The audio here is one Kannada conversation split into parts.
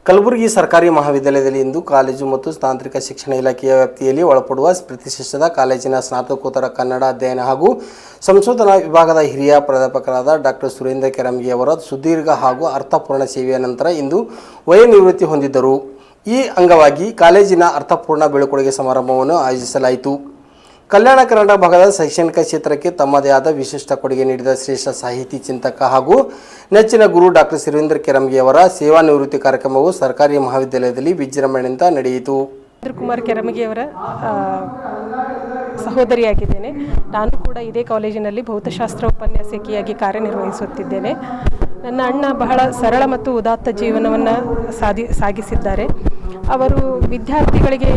ಕಲಬುರಗಿ ಸರ್ಕಾರಿ ಮಹಾವಿದ್ಯಾಲಯದಲ್ಲಿ ಇಂದು ಕಾಲೇಜು ಮತ್ತು ತಾಂತ್ರಿಕ ಶಿಕ್ಷಣ ಇಲಾಖೆಯ ವ್ಯಾಪ್ತಿಯಲ್ಲಿ ಒಳಪಡುವ ಪ್ರತಿಷ್ಠಿತ ಕಾಲೇಜಿನ ಸ್ನಾತಕೋತ್ತರ ಕನ್ನಡ ಅಧ್ಯಯನ ಹಾಗೂ ಸಂಶೋಧನಾ ವಿಭಾಗದ ಹಿರಿಯ ಪ್ರಾಧ್ಯಾಪಕರಾದ ಡಾಕ್ಟರ್ ಸುರೇಂದ್ರ ಕೆರಮಗಿ ಅವರ ಸುದೀರ್ಘ ಹಾಗೂ ಅರ್ಥಪೂರ್ಣ ಸೇವೆಯ ನಂತರ ಇಂದು ವಯೋನಿವೃತ್ತಿ ಹೊಂದಿದ್ದರು. ಈ ಅಂಗವಾಗಿ ಕಾಲೇಜಿನ ಅರ್ಥಪೂರ್ಣ ಬೀಳ್ಕೊಡುಗೆ ಸಮಾರಂಭವನ್ನು ಆಯೋಜಿಸಲಾಯಿತು. ಕಲ್ಯಾಣ ಕರ್ನಾಟಕ ಭಾಗದ ಶೈಕ್ಷಣಿಕ ಕ್ಷೇತ್ರಕ್ಕೆ ತಮ್ಮದೇ ಆದ ವಿಶಿಷ್ಟ ಕೊಡುಗೆ ನೀಡಿದ ಶ್ರೇಷ್ಠ ಸಾಹಿತಿ ಚಿಂತಕ ಹಾಗೂ ನೆಚ್ಚಿನ ಗುರು ಡಾಕ್ಟರ್ ಸುರೇಂದ್ರ ಕೆರಮಗಿ ಅವರ ಸೇವಾ ನಿವೃತ್ತಿ ಕಾರ್ಯಕ್ರಮವು ಸರ್ಕಾರಿ ಮಹಾವಿದ್ಯಾಲಯದಲ್ಲಿ ವಿಜೃಂಭಣೆಯಿಂದ ನಡೆಯಿತು. ಕುಮಾರ್ ಕೆರಮಗಿ ಅವರ ಸಹೋದರಿಯಾಗಿದ್ದೇನೆ. ನಾನು ಕೂಡ ಇದೇ ಕಾಲೇಜಿನಲ್ಲಿ ಭೌತಶಾಸ್ತ್ರ ಉಪನ್ಯಾಸಕಿಯಾಗಿ ಕಾರ್ಯನಿರ್ವಹಿಸುತ್ತಿದ್ದೇನೆ. ನನ್ನ ಅಣ್ಣ ಬಹಳ ಸರಳ ಮತ್ತು ಉದಾತ್ತ ಜೀವನವನ್ನು ಸಾಗಿಸಿದ್ದಾರೆ. ಅವರು ವಿದ್ಯಾರ್ಥಿಗಳಿಗೆ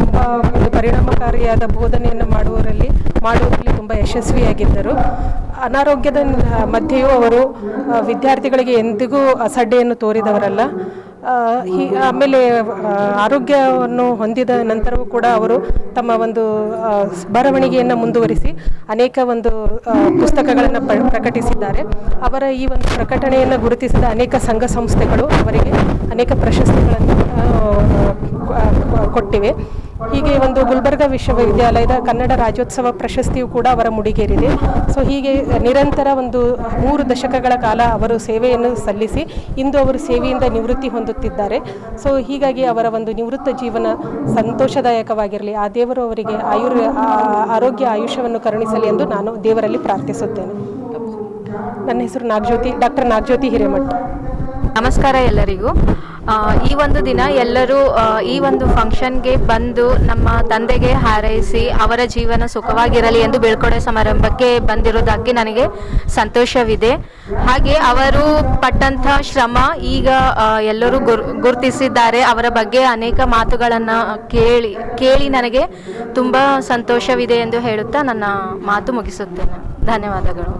ತುಂಬ ಒಂದು ಪರಿಣಾಮಕಾರಿಯಾದ ಬೋಧನೆಯನ್ನು ಮಾಡುವಲ್ಲಿ ತುಂಬ ಯಶಸ್ವಿಯಾಗಿದ್ದರು. ಅನಾರೋಗ್ಯದ ಮಧ್ಯೆಯೂ ಅವರು ವಿದ್ಯಾರ್ಥಿಗಳಿಗೆ ಎಂದಿಗೂ ಅಸಡ್ಡೆಯನ್ನು ತೋರಿದವರಲ್ಲ. ಆಮೇಲೆ ಆರೋಗ್ಯವನ್ನು ಹೊಂದಿದ ನಂತರವೂ ಕೂಡ ಅವರು ತಮ್ಮ ಒಂದು ಬರವಣಿಗೆಯನ್ನು ಮುಂದುವರಿಸಿ ಅನೇಕ ಒಂದು ಪುಸ್ತಕಗಳನ್ನು ಪ್ರಕಟಿಸಿದ್ದಾರೆ. ಅವರ ಈ ಒಂದು ಪ್ರಕಟಣೆಯನ್ನು ಗುರುತಿಸಿದ ಅನೇಕ ಸಂಘ ಸಂಸ್ಥೆಗಳು ಅವರಿಗೆ ಅನೇಕ ಪ್ರಶಸ್ತಿಗಳನ್ನು ಕೊಟ್ಟಿವೆ. ಹೀಗೆ ಒಂದು ಗುಲ್ಬರ್ಗಾ ವಿಶ್ವವಿದ್ಯಾಲಯದ ಕನ್ನಡ ರಾಜ್ಯೋತ್ಸವ ಪ್ರಶಸ್ತಿಯು ಕೂಡ ಅವರ ಮುಡಿಗೇರಿದೆ. ಸೊ ಹೀಗೆ ನಿರಂತರ ಒಂದು 3 ದಶಕಗಳ ಕಾಲ ಅವರು ಸೇವೆಯನ್ನು ಸಲ್ಲಿಸಿ ಇಂದು ಅವರು ಸೇವೆಯಿಂದ ನಿವೃತ್ತಿ ಹೊಂದುತ್ತಿದ್ದಾರೆ. ಸೊ ಹೀಗಾಗಿ ಅವರ ಒಂದು ನಿವೃತ್ತ ಜೀವನ ಸಂತೋಷದಾಯಕವಾಗಿರಲಿ, ಆ ದೇವರು ಅವರಿಗೆ ಆರೋಗ್ಯ ಆಯುಷ್ಯವನ್ನು ಕರುಣಿಸಲಿ ಎಂದು ನಾನು ದೇವರಲ್ಲಿ ಪ್ರಾರ್ಥಿಸುತ್ತೇನೆ. ನನ್ನ ಹೆಸರು ಡಾಕ್ಟರ್ ನಾಗಜ್ಯೋತಿ ಹಿರೇಮಠ. ನಮಸ್ಕಾರ ಎಲ್ಲರಿಗೂ. ಈ ಒಂದು ದಿನ ಎಲ್ಲರೂ ಈ ಒಂದು ಫಂಕ್ಷನ್ಗೆ ಬಂದು ನಮ್ಮ ತಂದೆಗೆ ಹಾರೈಸಿ ಅವರ ಜೀವನ ಸುಖವಾಗಿರಲಿ ಎಂದು ಬೀಳ್ಕೊಡೋ ಸಮಾರಂಭಕ್ಕೆ ಬಂದಿರೋದಕ್ಕೆ ನನಗೆ ಸಂತೋಷವಿದೆ. ಹಾಗೆ ಅವರು ಪಟ್ಟಂಥ ಶ್ರಮ ಈಗ ಎಲ್ಲರೂ ಗುರುತಿಸಿದ್ದಾರೆ. ಅವರ ಬಗ್ಗೆ ಅನೇಕ ಮಾತುಗಳನ್ನು ಕೇಳಿ ನನಗೆ ತುಂಬ ಸಂತೋಷವಿದೆ ಎಂದು ಹೇಳುತ್ತಾ ನನ್ನ ಮಾತು ಮುಗಿಸುತ್ತೇನೆ. ಧನ್ಯವಾದಗಳು.